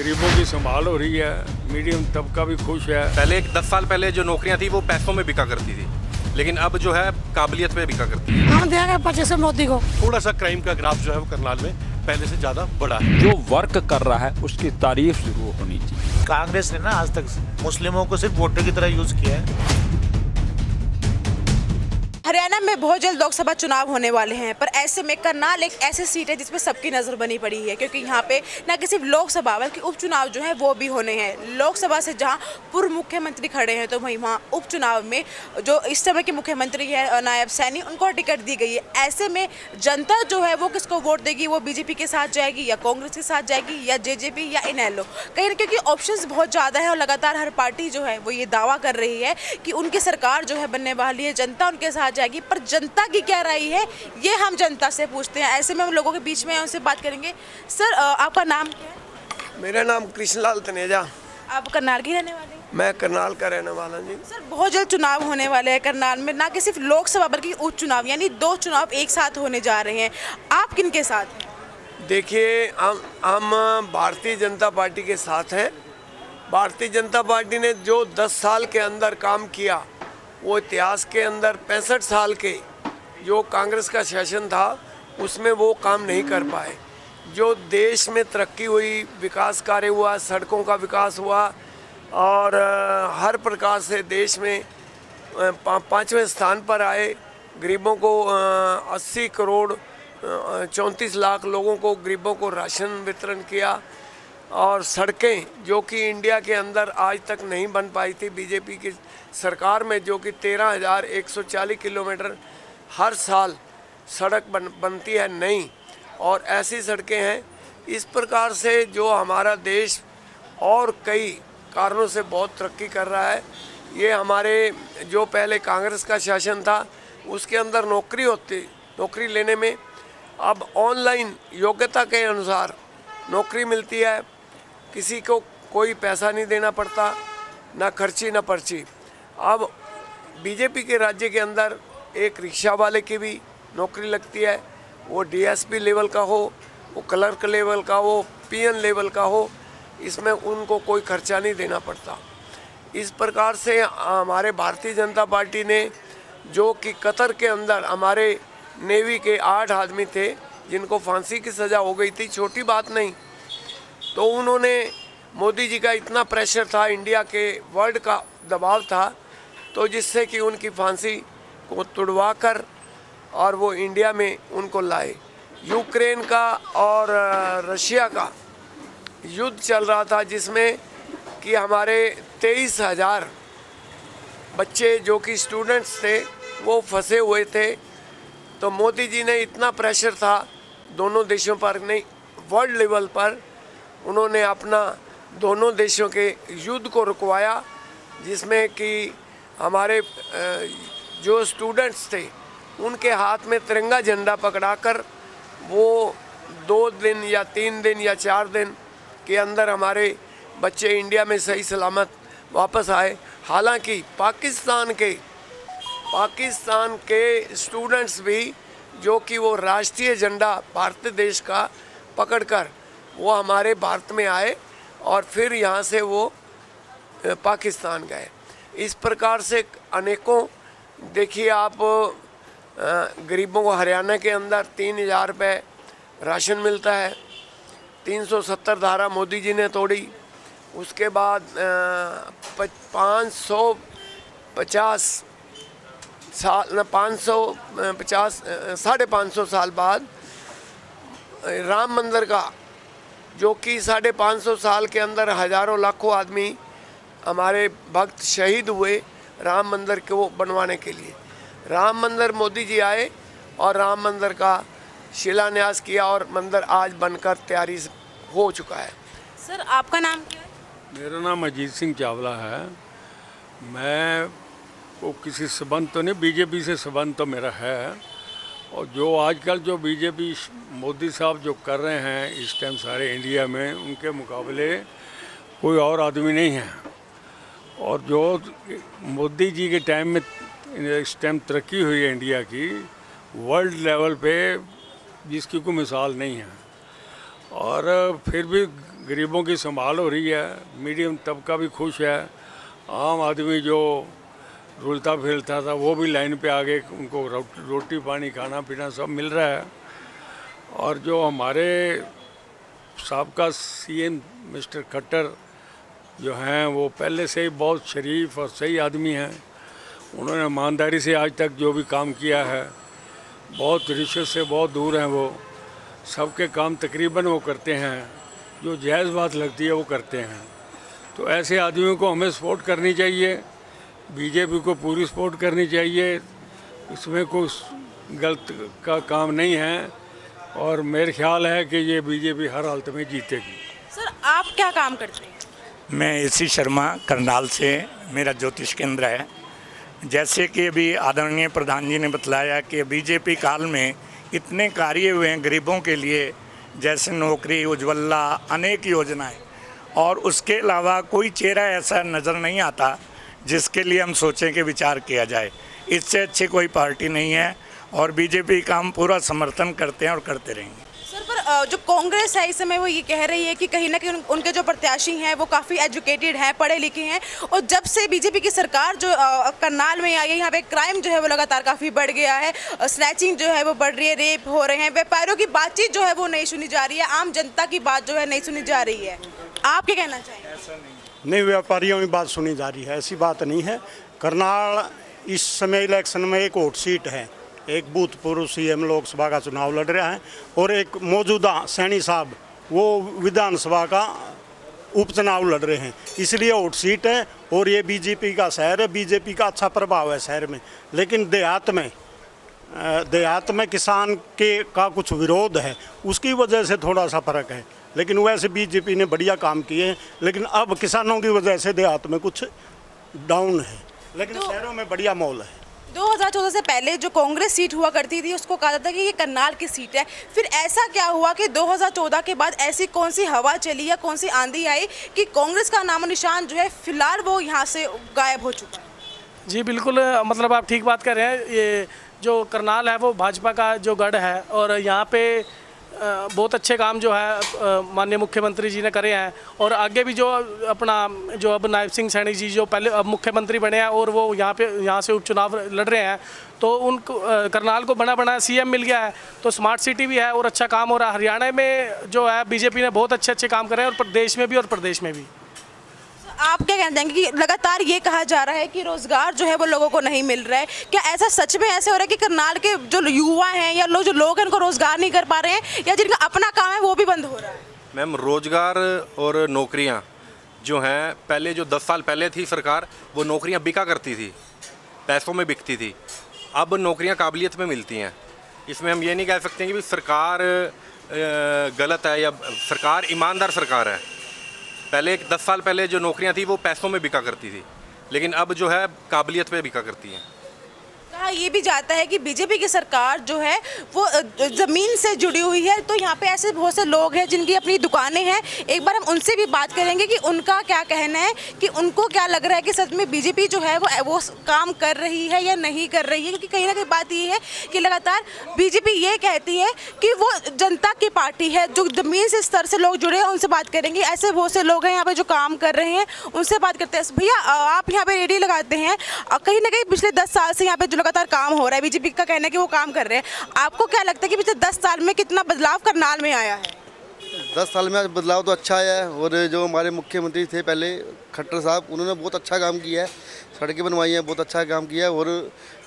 गरीबों की संभाल हो रही है, मीडियम तबका भी खुश है। पहले 10 साल पहले जो नौकरियां थी वो पैसों में बिका करती थी, लेकिन अब जो है काबिलियत पे बिका करती है। हम देंगे 25 मोदी को। थोड़ा सा क्राइम का ग्राफ जो है वो करनाल में पहले से ज्यादा बढ़ा है। जो वर्क कर रहा है उसकी तारीफ जरूर होनी चाहिए। कांग्रेस ने ना आज तक मुस्लिमों को सिर्फ वोटर की तरह यूज किया है। हरियाणा में बहुत जल्द लोकसभा चुनाव होने वाले हैं, पर ऐसे में करनाल एक ऐसी सीट है जिसमें सबकी नज़र बनी पड़ी है, क्योंकि यहाँ पे न कि सिर्फ लोकसभा बल्कि उपचुनाव जो है वो भी होने हैं। लोकसभा से जहाँ पूर्व मुख्यमंत्री खड़े हैं, तो वहीं वहाँ उपचुनाव में जो इस समय के मुख्यमंत्री है नायब सैनी, उनको टिकट दी गई है। ऐसे में जनता जो है वो किसको वोट देगी? वो बीजेपी के साथ जाएगी या कांग्रेस के साथ जाएगी या जेजेपी या इनेलो? कहीं ना, क्योंकि ऑप्शंस बहुत ज़्यादा है और लगातार हर पार्टी जो है वो ये दावा कर रही है कि उनकी सरकार जो है बनने वाली है, जनता उनके साथ जाएगी। पर जनता की क्या राय है, ये हम जनता से पूछते हैं। ऐसे में हम लोगों के बीच में उनसे बात करेंगे। सर, आपका नाम क्या है? मेरा नाम कृष्णलाल तनेजा। आप करनाल के रहने वाले हैं? मैं करनाल का रहने वाला जी। सर, बहुत जल्द चुनाव होने वाले हैं करनाल में, ना कि सिर्फ लोकसभा बल्कि उपचुनाव, यानी 2 चुनाव एक साथ होने जा रहे हैं। आप किन के साथ हैं? देखिए, हम भारतीय जनता पार्टी के साथ हैं। भारतीय जनता पार्टी ने जो 10 साल के अंदर काम किया, वो इतिहास के अंदर 65 साल के जो कांग्रेस का शासन था उसमें वो काम नहीं कर पाए। जो देश में तरक्की हुई, विकास कार्य हुआ, सड़कों का विकास हुआ और हर प्रकार से देश में 5वें स्थान पर आए। गरीबों को 80 करोड़ 34 लाख लोगों को, गरीबों को राशन वितरण किया। और सड़कें जो कि इंडिया के अंदर आज तक नहीं बन पाई थी बीजेपी की सरकार में, जो कि 13,140 किलोमीटर हर साल सड़क बनती है नई, और ऐसी सड़कें हैं। इस प्रकार से जो हमारा देश और कई कारणों से बहुत तरक्की कर रहा है। ये हमारे जो पहले कांग्रेस का शासन था उसके अंदर नौकरी लेने में अब ऑनलाइन योग्यता के अनुसार नौकरी मिलती है। किसी को कोई पैसा नहीं देना पड़ता, ना खर्ची ना पर्ची। अब बीजेपी के राज्य के अंदर एक रिक्शा वाले की भी नौकरी लगती है, वो डीएसपी लेवल का हो, वो क्लर्क लेवल का हो, पीएन लेवल का हो, इसमें उनको कोई खर्चा नहीं देना पड़ता। इस प्रकार से हमारे भारतीय जनता पार्टी ने, जो कि कतर के अंदर हमारे नेवी के 8 आदमी थे जिनको फांसी की सज़ा हो गई थी, छोटी बात नहीं, तो उन्होंने, मोदी जी का इतना प्रेशर था, इंडिया के वर्ल्ड का दबाव था, तो जिससे कि उनकी फांसी को तुड़वा कर और वो इंडिया में उनको लाए। यूक्रेन का और रशिया का युद्ध चल रहा था, जिसमें कि हमारे 23,000 बच्चे जो कि स्टूडेंट्स थे वो फंसे हुए थे। तो मोदी जी ने, इतना प्रेशर था दोनों देशों पर, नहीं वर्ल्ड लेवल पर, उन्होंने अपना दोनों देशों के युद्ध को रुकवाया, जिसमें कि हमारे जो स्टूडेंट्स थे उनके हाथ में तिरंगा झंडा पकड़ाकर वो 2 दिन या 3 दिन या 4 दिन के अंदर हमारे बच्चे इंडिया में सही सलामत वापस आए। हालांकि पाकिस्तान के स्टूडेंट्स भी, जो कि वो राष्ट्रीय झंडा भारत देश का पकड़कर वो हमारे भारत में आए और फिर यहाँ से वो पाकिस्तान गए। इस प्रकार से अनेकों, देखिए आप, गरीबों को हरियाणा के अंदर 3,000 रुपये राशन मिलता है। 370 धारा मोदी जी ने तोड़ी। उसके बाद 550 साल बाद राम मंदिर का, जो कि 550 साल के अंदर हज़ारों लाखों आदमी हमारे भक्त शहीद हुए राम मंदिर को बनवाने के लिए। राम मंदिर मोदी जी आए और राम मंदिर का शिलान्यास किया और मंदिर आज बनकर तैयारी हो चुका है। सर, आपका नाम क्या है? मेरा नाम अजीत सिंह चावला है। मैं को किसी संबंध तो नहीं, बीजेपी से संबंध तो मेरा है। और जो आजकल जो बीजेपी मोदी साहब जो कर रहे हैं इस टाइम सारे इंडिया में, उनके मुकाबले कोई और आदमी नहीं है। और जो मोदी जी के टाइम में इस टाइम तरक्की हुई है इंडिया की, वर्ल्ड लेवल पे जिसकी कोई मिसाल नहीं है। और फिर भी गरीबों की संभाल हो रही है, मीडियम तबका भी खुश है, आम आदमी जो रुलता फिरता था वो भी लाइन पे आ गए, उनको रोटी पानी खाना पीना सब मिल रहा है। और जो हमारे साबका सीएम मिस्टर खट्टर जो हैं वो पहले से ही बहुत शरीफ और सही आदमी हैं। उन्होंने ईमानदारी से आज तक जो भी काम किया है, बहुत रिश्वत से बहुत दूर हैं वो, सबके काम तकरीबन वो करते हैं, जो जायज़ बात लगती है वो करते हैं। तो ऐसे आदमियों को हमें सपोर्ट करनी चाहिए, बीजेपी को पूरी सपोर्ट करनी चाहिए, इसमें कोई गलत का काम नहीं है और मेरे ख्याल है कि ये बीजेपी हर हालत में जीतेगी। सर आप क्या काम करते हैं? मैं एसी शर्मा करनाल से, मेरा ज्योतिष केंद्र है। जैसे कि अभी आदरणीय प्रधान जी ने बतलाया कि बीजेपी काल में इतने कार्य हुए हैं गरीबों के लिए, जैसे नौकरी, उज्ज्वला, अनेक योजनाएं, और उसके अलावा कोई चेहरा ऐसा नज़र नहीं आता जिसके लिए हम सोचें कि विचार किया जाए। इससे अच्छी कोई पार्टी नहीं है और बीजेपी का हम पूरा समर्थन करते हैं और करते रहेंगे। सर पर जो कांग्रेस है इस समय वो ये कह रही है कि कहीं ना कहीं उनके जो प्रत्याशी हैं वो काफ़ी एजुकेटेड हैं, पढ़े लिखे हैं, और जब से बीजेपी की सरकार जो करनाल में आई है यहाँ पे क्राइम जो है वो लगातार काफ़ी बढ़ गया है, स्नैचिंग जो है वो बढ़ रही है, रेप हो रहे हैं, व्यापारियों की बातचीत जो है वो नहीं सुनी जा रही है, आम जनता की बात जो है नहीं सुनी जा रही है। आप क्या कहना चाहेंगे? ऐसा नहीं, व्यापारियों की बात सुनी जा रही है, ऐसी बात नहीं है। करनाल इस समय इलेक्शन में एक वोट सीट है, एक भूतपूर्व सीएम लोकसभा का चुनाव लड़ रहा है और एक मौजूदा सैनी साहब वो विधानसभा का उपचुनाव लड़ रहे हैं, इसलिए वोट सीट है। और ये बीजेपी का शहर है, बीजेपी का अच्छा प्रभाव है शहर में, लेकिन देहात में किसान के का कुछ विरोध है, उसकी वजह से थोड़ा सा फर्क है। लेकिन वैसे बीजेपी ने बढ़िया काम किए हैं, लेकिन अब किसानों की वजह से देहात में कुछ डाउन है, लेकिन शहरों में बढ़िया माहौल है। 2014 से पहले जो कांग्रेस सीट हुआ करती थी उसको कहा जाता कि ये करनाल की सीट है, फिर ऐसा क्या हुआ कि 2014 के बाद ऐसी कौन सी हवा चली या कौन सी आंधी आई कि कांग्रेस का नामो निशान जो है फिलहाल वो यहाँ से गायब हो चुका है? जी बिल्कुल, मतलब आप ठीक बात कर रहे हैं। ये जो करनाल है वो भाजपा का जो गढ़ है और यहाँ पे बहुत अच्छे काम जो है माननीय मुख्यमंत्री जी ने करे हैं, और आगे भी जो अपना जो अब नायब सिंह सैनी जी जो पहले अब मुख्यमंत्री बने हैं और वो यहाँ से उपचुनाव लड़ रहे हैं, तो उनको करनाल को बना बना सीएम मिल गया है, तो स्मार्ट सिटी भी है और अच्छा काम हो रहा है। हरियाणा में जो है बीजेपी ने बहुत अच्छे काम करे हैं और प्रदेश में भी और प्रदेश में भी। आप क्या कहते हैं कि लगातार ये कहा जा रहा है कि रोजगार जो है वो लोगों को नहीं मिल रहा है, क्या ऐसा सच में ऐसे हो रहा है कि करनाल के जो युवा हैं या जो लोग हैं उनको रोजगार नहीं कर पा रहे हैं या जिनका अपना काम है वो भी बंद हो रहा है? मैम, रोजगार और नौकरियां जो हैं, पहले जो 10 साल पहले थी सरकार, वो नौकरियां बिका करती थी, पैसों में बिकती थी। अब नौकरियां काबिलियत में मिलती हैं। इसमें हम ये नहीं कह सकते कि सरकार गलत है या सरकार ईमानदार सरकार है। पहले 10 साल पहले जो नौकरियां थी वो पैसों में बिका करती थी, लेकिन अब जो है काबिलियत पे बिका करती हैं। कहा ये भी जाता है कि बीजेपी की सरकार जो है वो ज़मीन से जुड़ी हुई है, तो यहाँ पे ऐसे बहुत से लोग हैं जिनकी अपनी दुकानें हैं। एक बार हम उनसे भी बात करेंगे कि उनका क्या कहना है, कि उनको क्या लग रहा है कि सच में बीजेपी जो है वो काम कर रही है या नहीं कर रही है। क्योंकि कहीं ना कहीं बात ये है कि लगातार बीजेपी ये कहती है कि वो जनता की पार्टी है, जो ज़मीन से स्तर से लोग जुड़े हैं उनसे बात करेंगे। ऐसे बहुत से लोग हैं यहाँ पर जो काम कर रहे हैं, उनसे बात करते हैं। भैया आप यहाँ पर रेडी लगाते हैं, कहीं ना कहीं पिछले 10 साल से यहाँ पर जो लगातार काम हो रहा है, बीजेपी का कहना है कि वो काम कर रहे हैं, आपको क्या लगता है कि पिछले 10 साल में कितना बदलाव करनाल में आया है? 10 साल में बदलाव तो अच्छा आया है, और जो हमारे मुख्यमंत्री थे पहले खट्टर साहब, उन्होंने बहुत अच्छा काम किया है, सड़कें बनवाई हैं, बहुत अच्छा काम किया है, और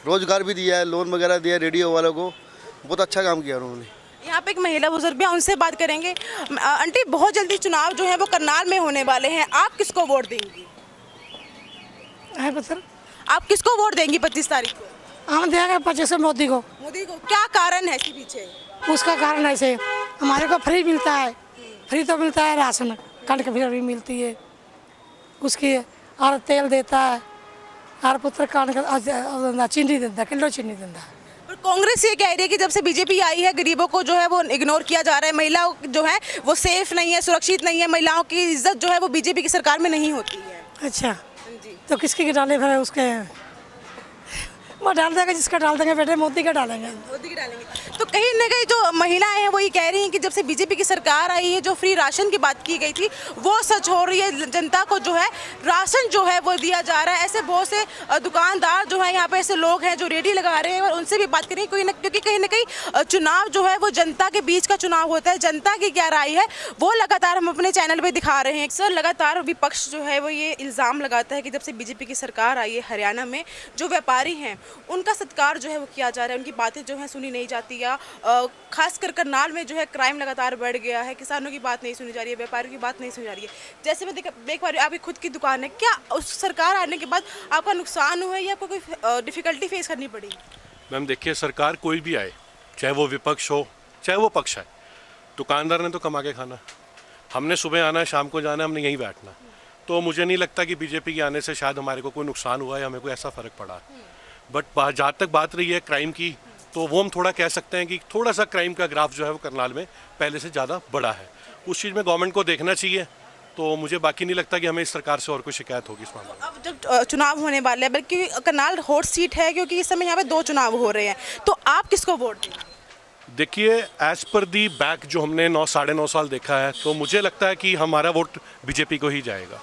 रोजगार भी दिया है, लोन वगैरह दिया है रेडियो वालों को, बहुत अच्छा काम किया उन्होंने। यहाँ पे एक महिला बुजुर्ग भी हैं, उनसे बात करेंगे। आंटी, बहुत जल्दी चुनाव जो है वो करनाल में होने वाले हैं, आप किसको वोट देंगी? आप किसको वोट देंगी 25 तारीख को? हम देंगे 25 मोदी को। मोदी को, क्या कारण है इसके पीछे? उसका कारण ऐसे हमारे को फ्री मिलता है, फ्री तो मिलता है, राशन कणक भी मिलती है उसकी, और तेल देता है, और पुत्र कणक चीनी देता, किलो चीनी देता है। पर कांग्रेस ये कह रही है कि जब से बीजेपी आई है गरीबों को जो है वो इग्नोर किया जा रहा है, महिलाओं जो है वो सेफ नहीं है, सुरक्षित नहीं है, महिलाओं की इज्जत जो है वो बीजेपी की सरकार में नहीं होती है। अच्छा, तो किसकी डाले फिर उसके? वो डाल देंगे जिसका डाल देंगे बेटे, मोदी का डालेंगे। मोदी का डालेंगे। तो कहीं ना कहीं जो महिलाएं हैं वो ये कह रही हैं कि जब से बीजेपी की सरकार आई है, जो फ्री राशन की बात की गई थी वो सच हो रही है। जनता को जो है राशन जो है वो दिया जा रहा है। ऐसे बहुत से दुकानदार जो है यहाँ पे ऐसे लोग हैं जो रेडी लगा रहे हैं और उनसे भी बात करेंगे क्योंकि कहीं ना कहीं चुनाव जो है वो जनता के बीच का चुनाव होता है। जनता की क्या राय है वो लगातार हम अपने चैनल पे दिखा रहे हैं। सर, लगातार विपक्ष जो है वो ये इल्ज़ाम लगाता है कि जब से बीजेपी की सरकार आई है हरियाणा में जो व्यापारी हैं उनका सत्कार जो है वो किया जा रहा है, उनकी बातें जो है सुनी नहीं जाती, या खासकर करनाल में जो है क्राइम लगातार बढ़ गया है, किसानों की बात नहीं सुनी जा रही है, व्यापारियों की बात नहीं सुनी जा रही है। जैसे मैं देख पा रही हूँ आपकी खुद की दुकान है, क्या उस सरकार आने के बाद आपका नुकसान हुआ है या आपको कोई डिफ़िकल्टी फेस करनी पड़ी? मैम देखिए, सरकार कोई भी आए, चाहे वो विपक्ष हो चाहे वो पक्ष है, दुकानदार ने तो कमा के खाना, हमने सुबह आना है शाम को जाना है, हमने यहीं बैठना। तो मुझे नहीं लगता कि बीजेपी के आने से शायद हमारे को कोई नुकसान हुआ है, हमें कोई ऐसा फ़र्क पड़ा। बट जहाँ तक बात रही है क्राइम की, तो वो हम थोड़ा कह सकते हैं कि थोड़ा सा क्राइम का ग्राफ जो है वो करनाल में पहले से ज़्यादा बड़ा है। उस चीज़ में गवर्नमेंट को देखना चाहिए। तो मुझे बाकी नहीं लगता कि हमें इस सरकार से और कोई शिकायत होगी इस मामले में। अब जब चुनाव होने वाले हैं, बल्कि करनाल हॉट सीट है क्योंकि इस समय यहाँ पे 2 चुनाव हो रहे हैं, तो आप किसको वोट देंगे? देखिए, एज पर दी बैक जो हमने 9-9.5 साल देखा है, तो मुझे लगता है कि हमारा वोट बीजेपी को ही जाएगा,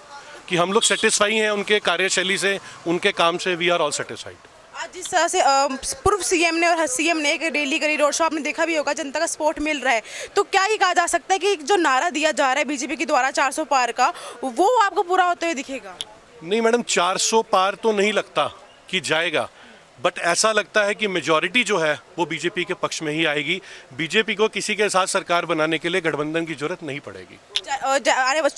कि हम लोग सेटिस्फाई हैं उनके कार्यशैली से, उनके काम से। We are all satisfied. आज जिस तरह से पूर्व सीएम ने और सीएम ने एक रैली करी, रोड शो आपने देखा भी होगा, जनता का सपोर्ट मिल रहा है, तो क्या ये कहा जा सकता है कि जो नारा दिया जा रहा है बीजेपी के द्वारा 400 पार का, वो आपको पूरा होते हुए दिखेगा? नहीं मैडम, 400 पार तो नहीं लगता कि जाएगा, बट ऐसा लगता है कि मेजॉरिटी जो है वो बीजेपी के पक्ष में ही आएगी। बीजेपी को किसी के साथ सरकार बनाने के लिए गठबंधन की जरूरत नहीं पड़ेगी।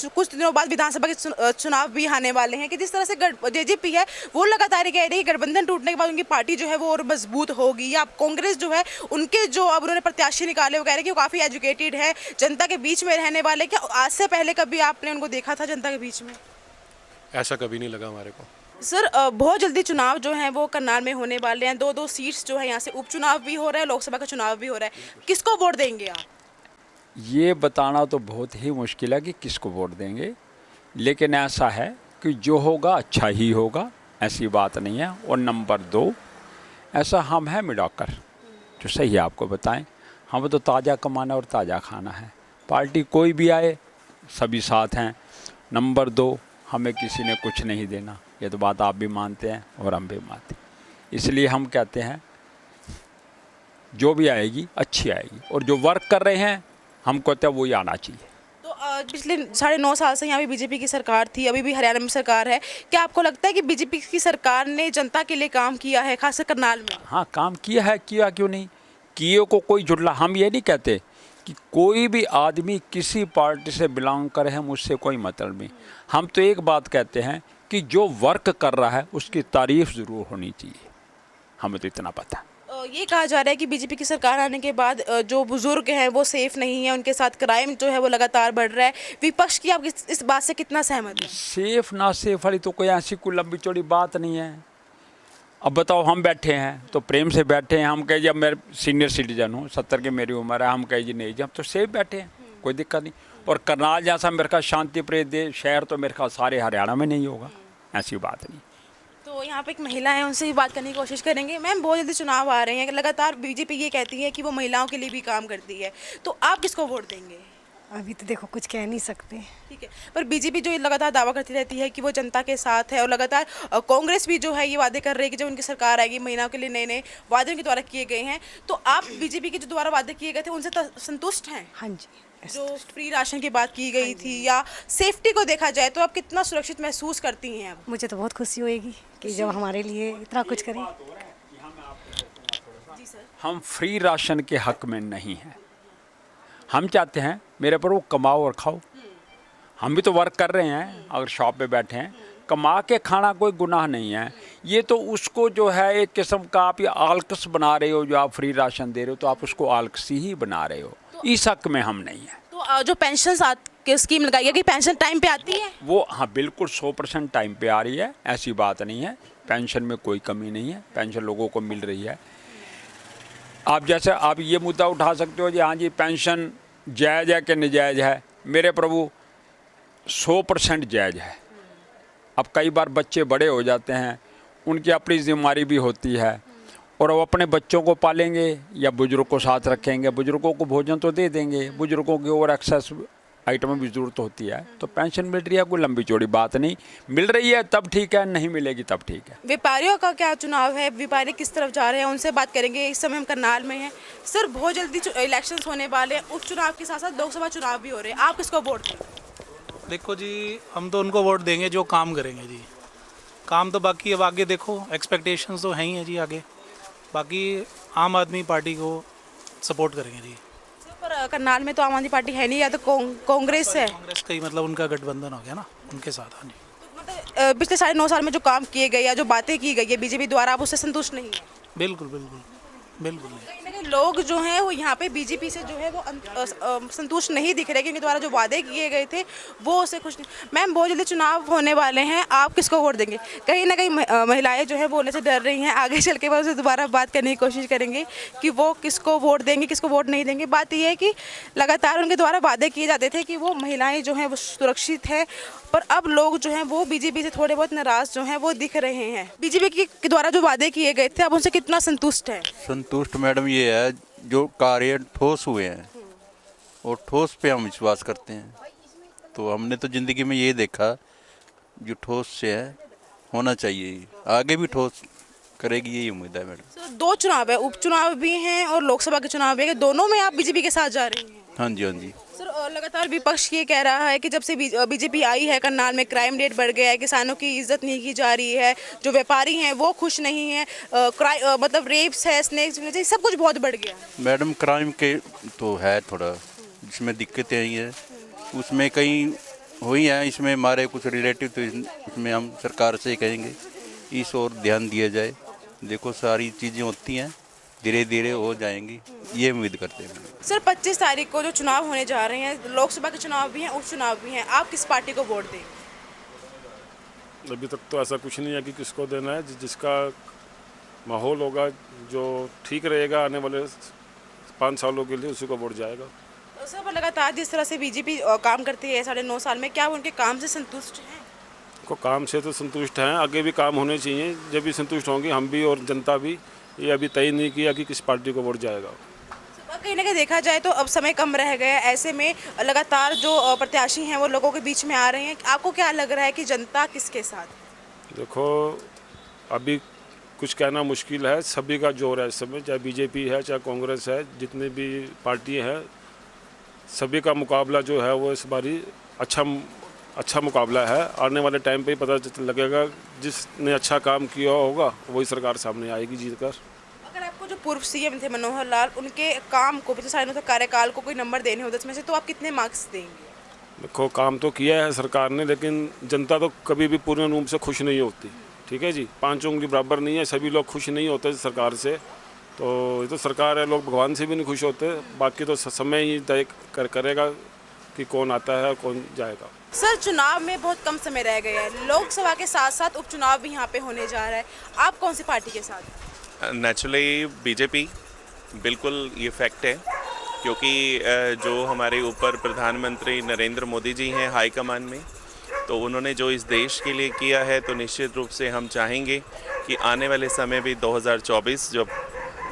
कुछ दिनों बाद विधानसभा के चुनाव भी आने वाले हैं कि जिस तरह से जेजेपी है वो लगातार कह रही है कि गठबंधन टूटने के बाद उनकी पार्टी जो है वो और मजबूत होगी, या कांग्रेस जो है उनके जो अब उन्होंने प्रत्याशी निकाले वो कह रहे हैं कि वो काफ़ी एजुकेटेड है, जनता के बीच में रहने वाले। क्या आज से पहले कभी आपने उनको देखा था जनता के बीच में? ऐसा कभी नहीं लगा हमारे को। सर, बहुत जल्दी चुनाव जो हैं वो करनाल में होने वाले हैं। 2-2 सीट्स जो है यहाँ से उपचुनाव भी हो रहा है, लोकसभा का चुनाव भी हो रहा है। किसको वोट देंगे आप? ये बताना तो बहुत ही मुश्किल है कि किसको वोट देंगे, लेकिन ऐसा है कि जो होगा अच्छा ही होगा, ऐसी बात नहीं है। और नंबर 2, ऐसा हम हैं मिडाकर, जो सही आपको बताएं, हमें तो ताज़ा कमाना और ताज़ा खाना है। पार्टी कोई भी आए सभी साथ हैं। नंबर 2, हमें किसी ने कुछ नहीं देना, ये तो बात आप भी मानते हैं और हम भी मानते हैं। इसलिए हम कहते हैं जो भी आएगी अच्छी आएगी, और जो वर्क कर रहे हैं हम कहते हैं वही आना चाहिए। तो पिछले 9.5 साल से यहाँ भी बीजेपी की सरकार थी, अभी भी हरियाणा में सरकार है, क्या आपको लगता है कि बीजेपी की सरकार ने जनता के लिए काम किया है, खासकर करनाल में? हाँ, काम किया है, किया क्यों नहीं, किए को कोई झुटला। हम ये नहीं कहते कि कोई भी आदमी किसी पार्टी से बिलोंग करे, हम उससे कोई मतलब नहीं। हम तो एक बात कहते हैं कि जो वर्क कर रहा है उसकी तारीफ ज़रूर होनी चाहिए, हमें तो इतना पता है। ये कहा जा रहा है कि बीजेपी की सरकार आने के बाद जो बुजुर्ग हैं वो सेफ नहीं है, उनके साथ क्राइम जो है वो लगातार बढ़ रहा है। विपक्ष की आप इस बात से कितना सहमत हैं? सेफ ना सेफ वाली तो कोई ऐसी कोई लंबी चौड़ी बात नहीं है। अब बताओ, हम बैठे हैं तो प्रेम से बैठे हैं, हम कहे जी अब मैं सीनियर सिटीजन हूँ, 70 की मेरी उम्र है, हम कहे जी नहीं जी हम तो सेफ बैठे हैं, कोई दिक्कत नहीं। और करनाल जैसा मेरे ख्याल शांतिप्रिय शहर तो मेरे ख्याल सारे हरियाणा में नहीं होगा, ऐसी बात नहीं। तो यहाँ पे एक महिला है, उनसे भी बात करने की कोशिश करेंगे। मैम, बहुत जल्दी चुनाव आ रहे हैं, लगातार बीजेपी ये कहती है कि वो महिलाओं के लिए भी काम करती है, तो आप किसको वोट देंगे? अभी तो देखो कुछ कह नहीं सकते। ठीक है, पर बीजेपी जो लगातार दावा करती रहती है कि वो जनता के साथ है, और लगातार कांग्रेस भी जो है ये वादे कर रही है कि जब उनकी सरकार आएगी महिलाओं के लिए नए नए वादे उनके द्वारा किए गए हैं, तो आप बीजेपी के जो द्वारा वादे किए गए थे उनसे संतुष्ट हैं? हाँ जी। जो फ्री राशन की बात की गई थी या सेफ्टी को देखा जाए तो आप कितना सुरक्षित महसूस करती हैं? अब मुझे तो बहुत खुशी होएगी कि जब हमारे लिए इतना कुछ करें। जी सर, हम फ्री राशन के हक में नहीं हैं। हम चाहते हैं मेरे पर वो कमाओ और खाओ। हम भी तो वर्क कर रहे हैं, अगर शॉप पे बैठे हैं, कमा के खाना कोई गुनाह नहीं है। ये तो उसको जो है एक किस्म का आप ये आलकस बना रहे हो, जो आप फ्री राशन दे रहे हो तो आप उसको आलकसी ही बना रहे हो। इस हक में हम नहीं हैं। तो जो पेंशन की स्कीम लगाई है कि पेंशन टाइम पे आती है? वो हाँ बिल्कुल 100% टाइम पे आ रही है, ऐसी बात नहीं है। पेंशन में कोई कमी नहीं है, पेंशन लोगों को मिल रही है। आप जैसे आप ये मुद्दा उठा सकते हो जी हाँ जी पेंशन जायज़ है कि नाजायज़ है। मेरे प्रभु 100% जायज़ है। अब कई बार बच्चे बड़े हो जाते हैं, उनकी अपनी जिम्मेदारी भी होती है, और वो अपने बच्चों को पालेंगे या बुजुर्ग को साथ रखेंगे, बुजुर्गों को भोजन तो दे देंगे, बुजुर्गों की और एक्सेस आइटम भी ज़रूरत होती है, तो पेंशन मिल रही है, कोई लंबी चौड़ी बात नहीं, मिल रही है तब ठीक है, नहीं मिलेगी तब ठीक है। व्यापारियों का क्या चुनाव है, व्यापारी किस तरफ जा रहे हैं, उनसे बात करेंगे। इस समय हम करनाल में हैं सर, बहुत जल्दी इलेक्शंस होने वाले हैं, उपचुनाव के साथ साथ लोकसभा चुनाव भी हो रहे हैं, आप किसको वोट देंगे? देखो जी, हम तो उनको वोट देंगे जो काम करेंगे जी। काम तो बाकी अब आगे देखो, एक्सपेक्टेशंस तो हैं ही है जी आगे, बाकी आम आदमी पार्टी को सपोर्ट करेंगे जी। पर करनाल में तो आम आदमी पार्टी है नहीं, या तो कांग्रेस है। कांग्रेस का ही मतलब उनका गठबंधन हो गया ना उनके साथ। हाँ जी, पिछले 9.5 साल में जो काम किए गए या जो बातें की गई है बीजेपी द्वारा, आप उससे संतुष्ट नहीं है? बिल्कुल बिल्कुल बिल्कुल नहीं। कहीं ना कहीं लोग जो हैं वो यहाँ पे बीजेपी से जो है वो संतुष्ट नहीं दिख रहे, क्योंकि द्वारा जो वादे किए गए थे वो उससे खुश नहीं। मैम, बहुत जल्दी चुनाव होने वाले हैं, आप किसको वोट देंगे? कहीं ना कहीं महिलाएं जो है बोलने से डर रही हैं, आगे चल के उनसे दोबारा बात करने की कोशिश करेंगे कि वो किसको वोट देंगे, किसको वोट नहीं देंगे। बात यह है कि लगातार उनके द्वारा वादे किए जाते थे कि वो महिलाएं जो हैं वो सुरक्षित है, पर अब लोग जो हैं वो बीजेपी से थोड़े बहुत नाराज जो हैं वो दिख रहे हैं। बीजेपी के द्वारा जो वादे किए गए थे, अब उनसे कितना संतुष्ट है? संतुष्ट मैडम ये है, जो कार्य ठोस हुए हैं और ठोस पे हम विश्वास करते हैं, तो हमने तो ज़िंदगी में ये देखा जो ठोस से है होना चाहिए, आगे भी ठोस करेगी, यही उम्मीद है मैडम। 2 चुनाव है, उपचुनाव भी हैं और लोकसभा के चुनाव भी है, दोनों में आप बीजेपी के साथ जा रही हैं? हाँ जी, हाँ जी। सर, लगातार विपक्ष ये कह रहा है कि जब से बीजेपी आई है करनाल में क्राइम रेट बढ़ गया है, किसानों की इज्जत नहीं की जा रही है, जो व्यापारी हैं वो खुश नहीं है, मतलब रेप्स है, स्नेक्स, सब कुछ बहुत बढ़ गया। मैडम, क्राइम के तो है थोड़ा, जिसमें दिक्कतें आई हैं उसमें कहीं हुई हैं, इसमें हमारे कुछ रिलेटिव, तो इसमें हम सरकार से कहेंगे इस और ध्यान दिया जाए। देखो सारी चीज़ें होती हैं, धीरे धीरे हो जाएंगी, ये उम्मीद करते हैं। सर, 25 तारीख को जो चुनाव होने जा रहे हैं, लोकसभा के चुनाव भी हैं, उपचुनाव भी हैं, आप किस पार्टी को वोट देंगे? अभी तक तो ऐसा कुछ नहीं है कि किसको देना है, जिसका माहौल होगा, जो ठीक रहेगा आने वाले 5 सालों के लिए, उसी को वोट जाएगा। सर, लगातार जिस तरह से बीजेपी काम करती है 9.5 साल में, क्या आप उनके काम से संतुष्ट हैं? को काम से तो संतुष्ट हैं, आगे भी काम होने चाहिए, जब भी संतुष्ट होंगे हम भी और जनता भी। ये अभी तय नहीं किया कि किस पार्टी को वोट जाएगा। कहीं ना कहीं देखा जाए तो अब समय कम रह गया, ऐसे में लगातार जो प्रत्याशी हैं वो लोगों के बीच में आ रहे हैं, आपको क्या लग रहा है कि जनता किसके साथ? देखो, अभी कुछ कहना मुश्किल है, सभी का जोर है इस समय, चाहे बीजेपी है चाहे कांग्रेस है, जितनी भी पार्टी हैं, सभी का मुकाबला जो है वो इस बारी अच्छा मुकाबला है। आने वाले टाइम पे ही पता लगेगा, जिसने अच्छा काम किया होगा वही सरकार सामने आएगी जीतकर। अगर आपको जो पूर्व सीएम थे मनोहर लाल, उनके काम को, पिछले 9 साल कार्यकाल को कोई नंबर देने हो 10 में से, तो आप कितने मार्क्स देंगे? देखो, काम तो किया है सरकार ने, लेकिन जनता तो कभी भी पूर्ण रूप से खुश नहीं होती, ठीक है जी, 5 उंगली बराबर नहीं है, सभी लोग खुश नहीं होते सरकार से, तो ये तो सरकार है, लोग भगवान से भी नहीं खुश होते, बाकी तो समय ही तय करेगा कि कौन आता है और कौन जाएगा। सर, चुनाव में बहुत कम समय रह गया है, लोकसभा के साथ साथ उपचुनाव भी यहाँ पे होने जा रहा है, आप कौन सी पार्टी के साथ? नेचुरली बीजेपी, बिल्कुल ये फैक्ट है, क्योंकि जो हमारे ऊपर प्रधानमंत्री नरेंद्र मोदी जी हैं हाईकमान में, तो उन्होंने जो इस देश के लिए किया है, तो निश्चित रूप से हम चाहेंगे कि आने वाले समय भी 2024 जो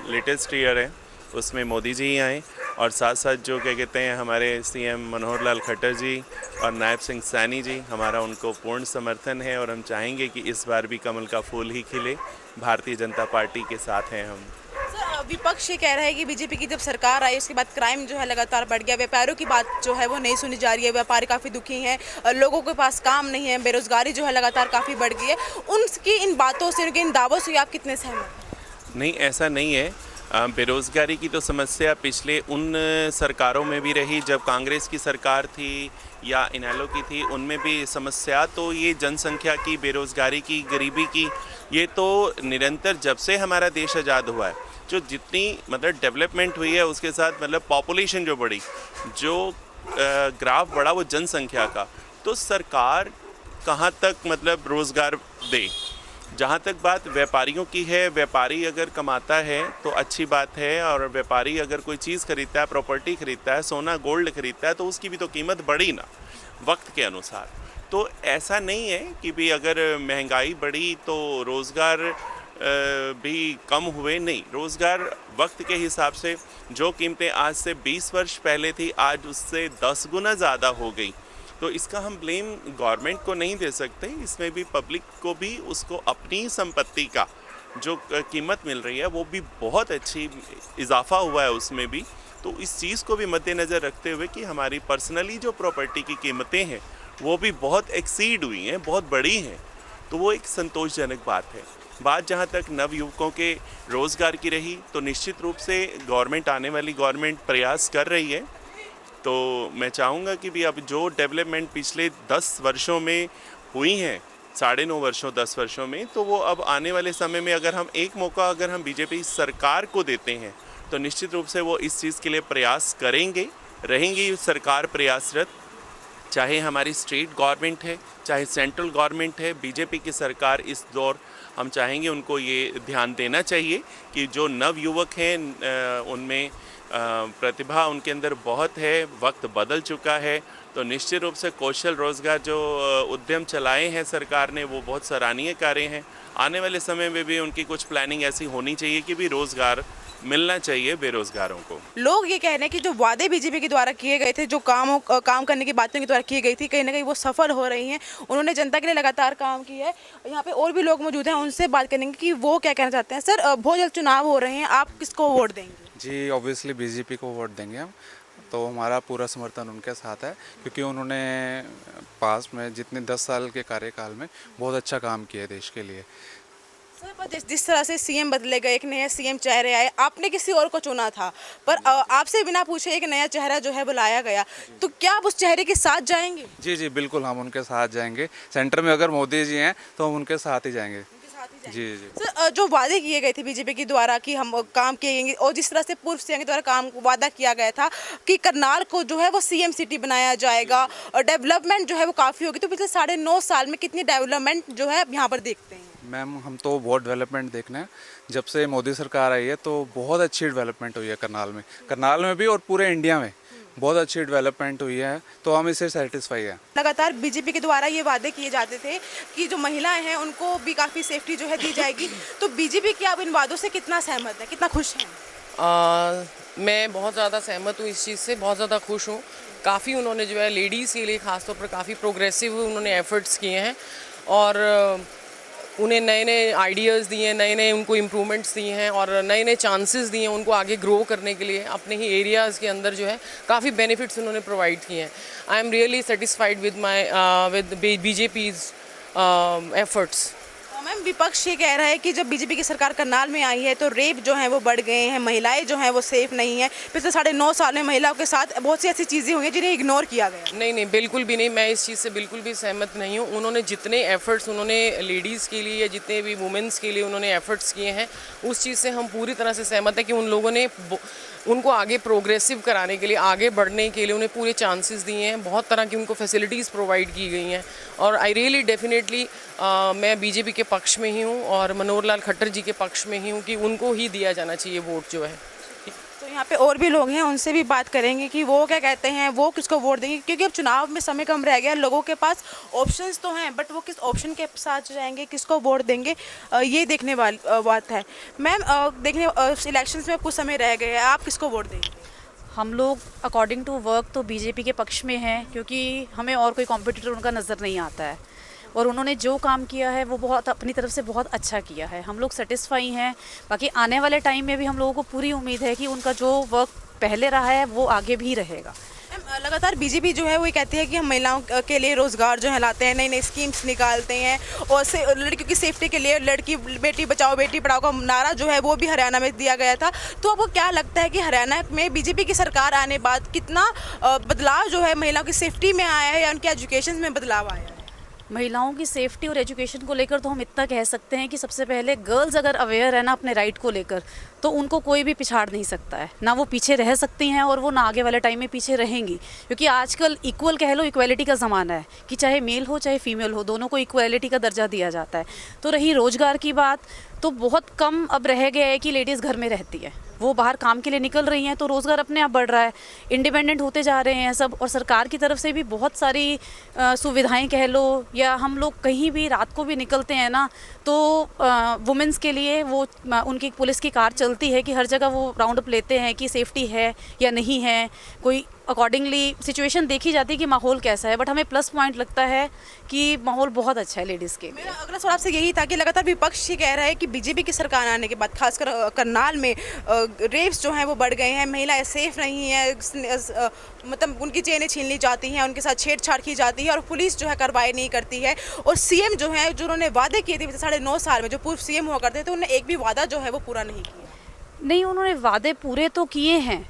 लेटेस्ट ईयर है उसमें मोदी जी ही आएँ, और साथ साथ जो क्या कहते हैं हमारे सीएम मनोहर लाल खट्टर जी और नायब सिंह सैनी जी, हमारा उनको पूर्ण समर्थन है, और हम चाहेंगे कि इस बार भी कमल का फूल ही खिले, भारतीय जनता पार्टी के साथ हैं हम। सर, विपक्ष ये कह रहा है कि बीजेपी की जब सरकार आई उसके बाद क्राइम जो है लगातार बढ़ गया, व्यापारियों की बात जो है वो नहीं सुनी जा रही है, व्यापारी काफ़ी दुखी हैं, लोगों के पास काम नहीं है, बेरोजगारी जो है लगातार काफ़ी बढ़ गई है, उनकी इन बातों से, उनके इन दावों से आप कितने सहमत? नहीं, ऐसा नहीं है। बेरोज़गारी की तो समस्या पिछले उन सरकारों में भी रही, जब कांग्रेस की सरकार थी या इनेलो की थी, उनमें भी समस्या, तो ये जनसंख्या की, बेरोज़गारी की, गरीबी की, ये तो निरंतर जब से हमारा देश आज़ाद हुआ है, जो जितनी मतलब डेवलपमेंट हुई है उसके साथ मतलब पॉपुलेशन जो बढ़ी, जो ग्राफ बढ़ा वो जनसंख्या का, तो सरकार कहाँ तक मतलब रोज़गार दे। जहाँ तक बात व्यापारियों की है, व्यापारी अगर कमाता है तो अच्छी बात है, और व्यापारी अगर कोई चीज़ खरीदता है, प्रॉपर्टी खरीदता है, सोना गोल्ड खरीदता है, तो उसकी भी तो कीमत बढ़ी ना वक्त के अनुसार। तो ऐसा नहीं है कि भी अगर महंगाई बढ़ी तो रोज़गार भी कम हुए नहीं। रोज़गार वक्त के हिसाब से जो कीमतें आज से 20 वर्ष पहले थी आज उससे 10 गुना ज़्यादा हो गई। तो इसका हम ब्लेम गवर्नमेंट को नहीं दे सकते, इसमें भी पब्लिक को भी उसको अपनी संपत्ति का जो कीमत मिल रही है वो भी बहुत अच्छी इजाफा हुआ है उसमें भी। तो इस चीज़ को भी मद्देनज़र रखते हुए कि हमारी पर्सनली जो प्रॉपर्टी की कीमतें हैं वो भी बहुत एक्सीड हुई हैं, बहुत बड़ी हैं, तो वो एक संतोषजनक बात है। बात जहाँ तक नवयुवकों के रोज़गार की रही तो निश्चित रूप से गवर्नमेंट, आने वाली गवर्नमेंट प्रयास कर रही है। तो मैं चाहूँगा कि भी अब जो डेवलपमेंट पिछले 10 वर्षों में हुई हैं, 9.5 वर्षों 10 वर्षों में, तो वो अब आने वाले समय में अगर हम एक मौका अगर हम बीजेपी सरकार को देते हैं तो निश्चित रूप से वो इस चीज़ के लिए प्रयास करेंगे, रहेंगी सरकार प्रयासरत। चाहे हमारी स्टेट गवर्नमेंट है, चाहे सेंट्रल गवर्नमेंट है, बीजेपी की सरकार इस दौर हम चाहेंगे उनको ये ध्यान देना चाहिए कि जो नवयुवक हैं उनमें प्रतिभा उनके अंदर बहुत है, वक्त बदल चुका है, तो निश्चित रूप से कौशल रोज़गार जो उद्यम चलाए हैं सरकार ने वो बहुत सराहनीय कार्य हैं। आने वाले समय में भी उनकी कुछ प्लानिंग ऐसी होनी चाहिए कि भी रोज़गार मिलना चाहिए बेरोजगारों को। लोग ये कह रहे हैं कि जो वादे बीजेपी के द्वारा किए गए थे, जो काम करने की बातें के द्वारा की गई थी, कहीं ना कहीं वो सफल हो रही हैं। उन्होंने जनता के लिए लगातार काम किया है। यहाँ पे और भी लोग मौजूद हैं, उनसे बात करेंगे कि वो क्या कहना चाहते हैं। सर, बहुत जल्द चुनाव हो रहे हैं, आप किसको वोट देंगे? जी, ऑब्वियसली बीजेपी को वोट देंगे हम, तो हमारा पूरा समर्थन उनके साथ है, क्योंकि उन्होंने पास में जितने 10 साल के कार्यकाल में बहुत अच्छा काम किया है देश के लिए। सर, पर जिस तरह से सीएम बदले गए, एक नया सीएम चेहरे आए, आपने किसी और को चुना था, पर आपसे बिना पूछे एक नया चेहरा जो है बुलाया गया, तो क्या आप उस चेहरे के साथ जाएंगे? जी जी, बिल्कुल हम उनके साथ जाएंगे। सेंटर में अगर मोदी जी हैं तो हम उनके साथ ही जाएंगे। जी जी। सर, जो वादे किए गए थे बीजेपी के द्वारा कि हम काम किए और जिस तरह से पूर्व सीएम के द्वारा काम वादा किया गया था कि करनाल को जो है वो सीएम सिटी बनाया जाएगा और डेवलपमेंट जो है वो काफ़ी होगी, तो पिछले 9.5 साल में कितनी डेवलपमेंट जो है यहाँ पर देखते हैं? मैम, हम तो बहुत डेवलपमेंट देखना है। जब से मोदी सरकार आई है तो बहुत अच्छी डेवलपमेंट हुई है करनाल में भी और पूरे इंडिया में बहुत अच्छी डेवलपमेंट हुई है, तो हम इससे सेटिस्फाई हैं। लगातार बीजेपी के द्वारा ये वादे किए जाते थे कि जो महिलाएं हैं उनको भी काफ़ी सेफ्टी जो है दी जाएगी, तो बीजेपी की आप इन वादों से कितना सहमत है, कितना खुश हैं? मैं बहुत ज़्यादा सहमत हूँ इस चीज़ से, बहुत ज़्यादा खुश हूँ। काफ़ी उन्होंने जो है लेडीज़ के लिए ख़ासतौर पर काफ़ी प्रोग्रेसिव उन्होंने एफर्ट्स किए हैं और उन्हें नए नए आइडियाज़ दिए हैं, नए नए उनको इम्प्रूवमेंट्स दिए हैं और नए नए चांसेस दिए हैं उनको आगे ग्रो करने के लिए। अपने ही एरियाज़ के अंदर जो है काफ़ी बेनिफिट्स उन्होंने प्रोवाइड किए हैं। I am really satisfied with BJP's efforts. Ma'am, विपक्ष ये कह रहा है कि जब बीजेपी की सरकार करनाल में आई है तो रेप जो हैं वो बढ़ गए हैं, महिलाएं जो हैं वो सेफ नहीं है। पिछले 9.5 साल में महिलाओं के साथ बहुत सी ऐसी चीज़ें हुई हैं जिन्हें इग्नोर किया गया। नहीं, बिल्कुल भी नहीं, मैं इस चीज़ से बिल्कुल भी सहमत नहीं हूँ। उन्होंने जितने एफर्ट्स उन्होंने लेडीज़ के लिए या जितने भी वुमेंस के लिए उन्होंने एफर्ट्स किए हैं, उस चीज़ से हम पूरी तरह से सहमत है कि उन लोगों ने उनको आगे प्रोग्रेसिव कराने के लिए, आगे बढ़ने के लिए उन्हें पूरे चांसेस दिए हैं, बहुत तरह की उनको फैसिलिटीज़ प्रोवाइड की गई हैं और आई रियली डेफिनेटली मैं बीजेपी के पक्ष में ही हूँ और मनोहर लाल खट्टर जी के पक्ष में ही हूँ कि उनको ही दिया जाना चाहिए वोट जो है। तो यहाँ पे और भी लोग हैं, उनसे भी बात करेंगे कि वो क्या कहते हैं, वो किसको वोट देंगे, क्योंकि अब चुनाव में समय कम रह गया, लोगों के पास ऑप्शंस तो हैं बट वो किस ऑप्शन के साथ जाएंगे, किसको वोट देंगे, ये देखने वाली बात है। मैम, इलेक्शंस में कुछ समय रह गया है, आप किसको वोट देंगे? हम लोग अकॉर्डिंग टू वर्क तो बीजेपी के पक्ष में हैं, क्योंकि हमें और कोई कॉम्पिटिटर उनका नज़र नहीं आता है और उन्होंने जो काम किया है वो बहुत अपनी तरफ से बहुत अच्छा किया है। हम लोग सेटिस्फाई हैं। बाकी आने वाले टाइम में भी हम लोगों को पूरी उम्मीद है कि उनका जो वर्क पहले रहा है वो आगे भी रहेगा। लगातार बीजेपी जो है वो कहती है कि हम महिलाओं के लिए रोज़गार जो है लाते हैं, नई नई स्कीम्स निकालते हैं और लड़कियों की सेफ्टी के लिए लड़की बेटी बचाओ बेटी पढ़ाओ का नारा जो है वो भी हरियाणा में दिया गया था। तो आपको क्या लगता है कि हरियाणा में बीजेपी की सरकार आने बाद कितना बदलाव जो है महिलाओं की सेफ्टी में आया है या उनके एजुकेशन में बदलाव आया है? महिलाओं की सेफ्टी और एजुकेशन को लेकर तो हम इतना कह सकते हैं कि सबसे पहले गर्ल्स अगर अवेयर है ना अपने राइट को लेकर, तो उनको कोई भी पिछाड़ नहीं सकता है, ना वो पीछे रह सकती हैं और वो ना आगे वाले टाइम में पीछे रहेंगी, क्योंकि आजकल इक्वल कह लो, इक्वलिटी का ज़माना है कि चाहे मेल हो चाहे फीमेल हो, दोनों को इक्वलिटी का दर्जा दिया जाता है। तो रही रोज़गार की बात, तो बहुत कम अब रह गया है कि लेडीज़ घर में रहती है। वो बाहर काम के लिए निकल रही हैं तो रोज़गार अपने आप बढ़ रहा है, इंडिपेंडेंट होते जा रहे हैं सब। और सरकार की तरफ से भी बहुत सारी सुविधाएं कह लो, या हम लोग कहीं भी रात को भी निकलते हैं ना तो वुमेंस के लिए वो उनकी पुलिस की कार चलती है कि हर जगह वो राउंड अप लेते हैं कि सेफ्टी है या नहीं है, कोई अकॉर्डिंगली सिचुएशन देखी जाती है कि माहौल कैसा है। बट हमें प्लस पॉइंट लगता है कि माहौल बहुत अच्छा है लेडीज़ के लिए। मेरा अगला सवाल आपसे यही था कि लगातार विपक्ष ये कह रहा है कि बीजेपी की सरकार आने के बाद खासकर करनाल में रेप्स जो हैं वो बढ़ गए हैं, महिलाएं सेफ नहीं है, मतलब उनकी चेनें छीन ली जाती हैं, उनके साथ छेड़छाड़ की जाती है और पुलिस जो है कार्रवाई नहीं करती है। और सीएम जो है, जो उन्होंने वादे किए थे 9.5 साल में, जो पूर्व सीएम हुआ करते थे, उन्होंने एक भी वादा जो है वो पूरा नहीं किया। नहीं, उन्होंने वादे पूरे तो किए हैं,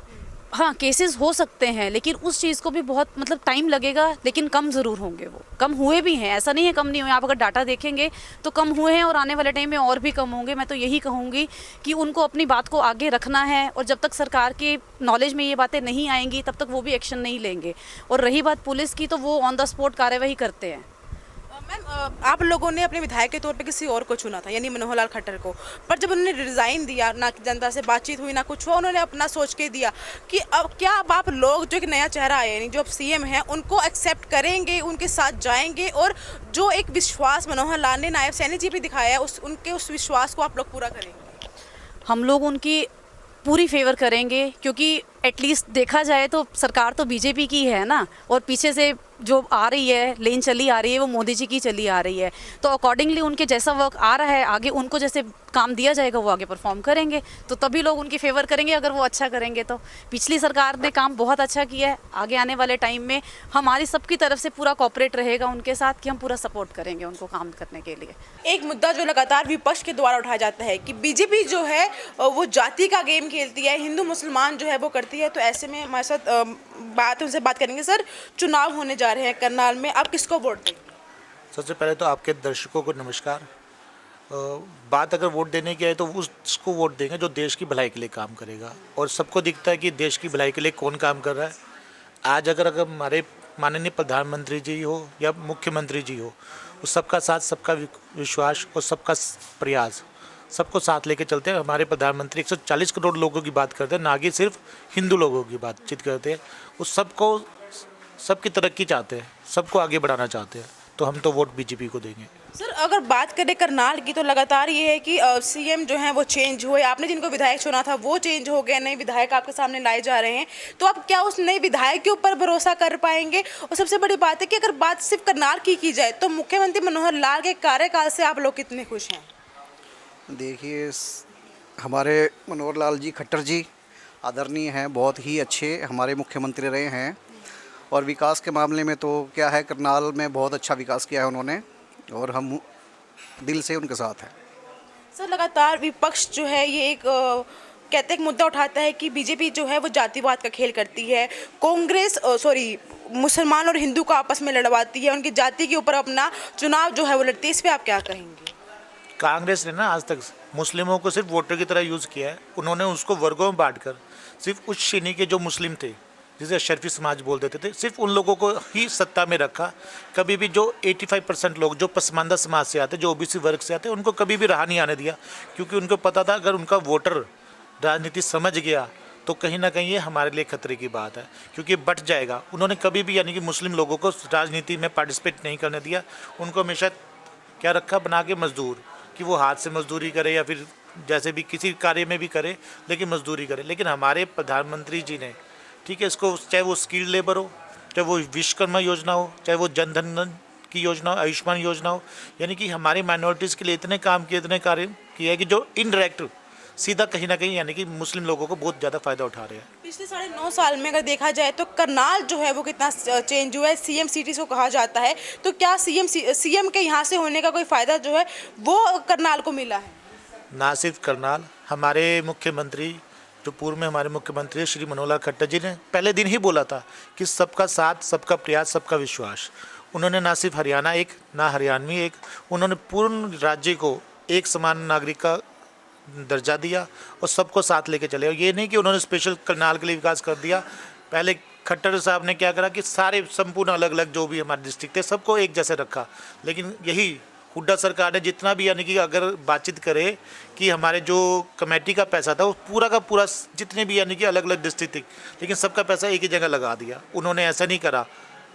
हाँ केसेस हो सकते हैं, लेकिन उस चीज़ को भी बहुत मतलब टाइम लगेगा, लेकिन कम ज़रूर होंगे। वो कम हुए भी हैं, ऐसा नहीं है कम नहीं हुए। आप अगर डाटा देखेंगे तो कम हुए हैं और आने वाले टाइम में और भी कम होंगे। मैं तो यही कहूँगी कि उनको अपनी बात को आगे रखना है और जब तक सरकार के नॉलेज में ये बातें नहीं आएंगी तब तक वो भी एक्शन नहीं लेंगे। और रही बात पुलिस की, तो वो ऑन द स्पॉट कार्यवाही करते हैं। मैम, आप लोगों ने अपने विधायक के तौर पे किसी और को चुना था, यानी मनोहर लाल खट्टर को, पर जब उन्होंने रिज़ाइन दिया, ना जनता से बातचीत हुई ना कुछ हुआ, उन्होंने अपना सोच के दिया कि अब क्या अब आप लोग जो एक नया चेहरा है, यानी जो अब सीएम हैं, उनको एक्सेप्ट करेंगे, उनके साथ जाएंगे और जो एक विश्वास मनोहर लाल ने नायब सैनी जी पे दिखाया है उनके उस विश्वास को आप लोग पूरा करेंगे? हम लोग उनकी पूरी फेवर करेंगे, क्योंकि एटलीस्ट देखा जाए तो सरकार तो बीजेपी की है ना, और पीछे से जो आ रही है लेन चली आ रही है वो मोदी जी की चली आ रही है। तो अकॉर्डिंगली उनके जैसा वर्क आ रहा है आगे, उनको जैसे काम दिया जाएगा वो आगे परफॉर्म करेंगे, तो तभी लोग उनकी फेवर करेंगे अगर वो अच्छा करेंगे तो। पिछली सरकार ने काम बहुत अच्छा किया है, आगे आने वाले टाइम में हमारी सबकी तरफ से पूरा कॉपरेट रहेगा उनके साथ कि हम पूरा सपोर्ट करेंगे उनको काम करने के लिए। एक मुद्दा जो लगातार विपक्ष के द्वारा उठाया जाता है कि बीजेपी जो है वो जाति का गेम खेलती है, हिंदू मुसलमान जो है वो करती है। तो ऐसे में हमारे साथ उनसे बात करेंगे। सर, चुनाव होने जा रहे हैं करनाल में, आप किसको वोट देंगे? सबसे पहले तो आपके दर्शकों को नमस्कार। बात अगर वोट देने की है तो उसको वोट देंगे जो देश की भलाई के लिए काम करेगा, और सबको दिखता है कि देश की भलाई के लिए कौन काम कर रहा है। आज अगर हमारे माननीय प्रधानमंत्री जी हो या मुख्यमंत्री जी हो, वो सबका साथ, सबका विश्वास और सबका प्रयास, सबको साथ लेके चलते हैं। हमारे प्रधानमंत्री 140 करोड़ लोगों की बात करते हैं, ना कि सिर्फ हिंदू लोगों की बातचीत करते हैं। वो सबको, सबकी तरक्की चाहते हैं, सबको आगे बढ़ाना चाहते हैं, तो हम तो वोट बीजेपी को देंगे। सर, अगर बात करें करनाल की तो लगातार ये है कि सीएम जो हैं वो चेंज हुए, आपने जिनको विधायक चुना था वो चेंज हो गए, नए विधायक आपके सामने लाए जा रहे हैं, तो आप क्या उस नए विधायक के ऊपर भरोसा कर पाएंगे? और सबसे बड़ी बात है कि अगर बात सिर्फ करनाल की जाए तो मुख्यमंत्री मनोहर लाल के कार्यकाल से आप लोग कितने खुश हैं? देखिए, हमारे मनोहर लाल जी खट्टर जी आदरणीय हैं, बहुत ही अच्छे हमारे मुख्यमंत्री रहे हैं, और विकास के मामले में तो क्या है, करनाल में बहुत अच्छा विकास किया है उन्होंने, और हम दिल से उनके साथ हैं। सर, लगातार विपक्ष जो है ये कहते एक मुद्दा उठाता है कि बीजेपी जो है वो जातिवाद का खेल करती है, कांग्रेस मुसलमान और हिंदू को आपस में लड़वाती है, उनकी जाति के ऊपर अपना चुनाव जो है वो लड़ती है। इस पर आप क्या कहेंगे? कांग्रेस ने ना आज तक मुस्लिमों को सिर्फ वोटर की तरह यूज़ किया है। उन्होंने उसको वर्गों में बांट कर सिर्फ उस श्रेणी के जो मुस्लिम थे, जिसे अशरफी समाज बोल देते थे, सिर्फ उन लोगों को ही सत्ता में रखा। कभी भी जो 85% लोग जो पसमानदा समाज से आते, जो ओबीसी वर्ग से आते, उनको कभी भी राह नहीं आने दिया, क्योंकि उनको पता था अगर उनका वोटर राजनीति समझ गया तो कहीं ना कहीं ये हमारे लिए खतरे की बात है, क्योंकि बट जाएगा। उन्होंने कभी भी यानी कि मुस्लिम लोगों को राजनीति में पार्टिसिपेट नहीं करने दिया। उनको हमेशा क्या रखा, बना के मजदूर, कि वो हाथ से मजदूरी करे या फिर जैसे भी किसी कार्य में भी करे, लेकिन मजदूरी करे। लेकिन हमारे प्रधानमंत्री जी ने, ठीक है, इसको चाहे वो स्किल्ड लेबर हो, चाहे वो विश्वकर्मा योजना हो, चाहे वो जन धन की योजना हो, आयुष्मान योजना हो, यानी कि हमारे माइनॉरिटीज़ के लिए इतने काम किए, इतने कार्य किए हैं कि जो इनडायरेक्ट सीधा कहीं ना कहीं यानी कि मुस्लिम लोगों को बहुत ज़्यादा फ़ायदा उठा रहे हैं। पिछले 9.5 साल में अगर देखा जाए तो करनाल जो है वो कितना चेंज हुआ है, सीएम सिटी को कहा जाता है, तो क्या सीएम के यहाँ से होने का कोई फ़ायदा जो है वो करनाल को मिला है? ना सिर्फ करनाल, हमारे मुख्यमंत्री जो पूर्व में हमारे मुख्यमंत्री श्री मनोहर लाल खट्टर जी ने पहले दिन ही बोला था कि सबका साथ, सबका प्रयास, सबका विश्वास। उन्होंने ना सिर्फ हरियाणा एक, ना हरियाणवी एक, उन्होंने पूर्ण राज्य को एक समान नागरिक का दर्जा दिया और सबको साथ लेके चले। और ये नहीं कि उन्होंने स्पेशल करनाल के लिए विकास कर दिया। पहले खट्टर साहब ने क्या करा कि सारे संपूर्ण अलग अलग जो भी हमारे डिस्ट्रिक्ट थे सबको एक जैसे रखा, लेकिन यही हुड्डा सरकार ने जितना भी यानी कि अगर बातचीत करे कि हमारे जो कमेटी का पैसा था वो पूरा का पूरा जितने भी यानी कि अलग अलग डिस्ट्रिक्ट थी, लेकिन सबका पैसा एक ही जगह लगा दिया। उन्होंने ऐसा नहीं करा।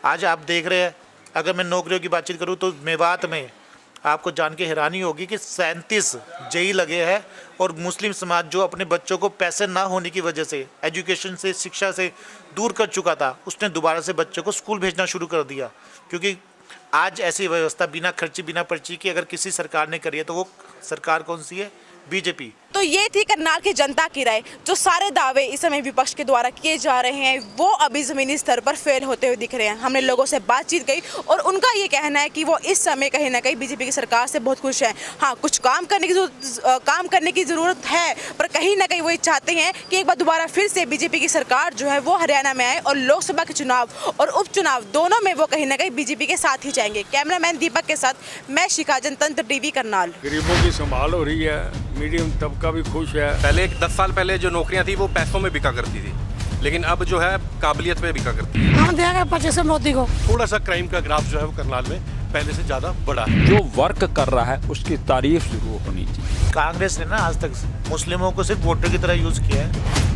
आज आप देख रहे हैं, अगर मैं नौकरियों की बातचीत करूँ तो मेवात में आपको जान के हैरानी होगी कि 37 जेई लगे हैं और मुस्लिम समाज जो अपने बच्चों को पैसे ना होने की वजह से एजुकेशन से, शिक्षा से दूर कर चुका था, उसने दोबारा से बच्चों को स्कूल भेजना शुरू कर दिया। क्योंकि आज ऐसी व्यवस्था बिना खर्ची बिना पर्ची की अगर किसी सरकार ने करी है तो वो सरकार कौन सी है? बीजेपी। तो ये थी करनाल की जनता की राय। जो सारे दावे इस समय विपक्ष के द्वारा किए जा रहे हैं वो अभी जमीनी स्तर पर फेल होते हुए दिख रहे हैं। हमने लोगों से बातचीत की और उनका ये कहना है कि वो इस समय कहीं ना कहीं बीजेपी की सरकार से बहुत खुश हैं। हाँ, कुछ काम करने की ज़रूरत है, पर कहीं ना कहीं वो चाहते हैं कि एक बार दोबारा फिर से बीजेपी की सरकार जो है वो हरियाणा में आए और लोकसभा के चुनाव और उपचुनाव दोनों में वो कहीं ना कहीं बीजेपी के साथ ही जाएंगे। कैमरामैन दीपक के साथ मैं शिखा, जनतंत्र टीवी, करनाल। गरीबों की संभाल हो रही है, मीडियम तबका भी खुश है। पहले 10 साल पहले जो नौकरियां थी वो पैसों में बिका करती थी, लेकिन अब जो है काबिलियत पे बिका करती है। हम देंगे 25 मोदी को। थोड़ा सा क्राइम का ग्राफ जो है वो करनाल में पहले से ज़्यादा बड़ा है। जो वर्क कर रहा है उसकी तारीफ जरूर होनी चाहिए। कांग्रेस ने ना आज तक मुस्लिमों को सिर्फ वोटर की तरह यूज़ किया है।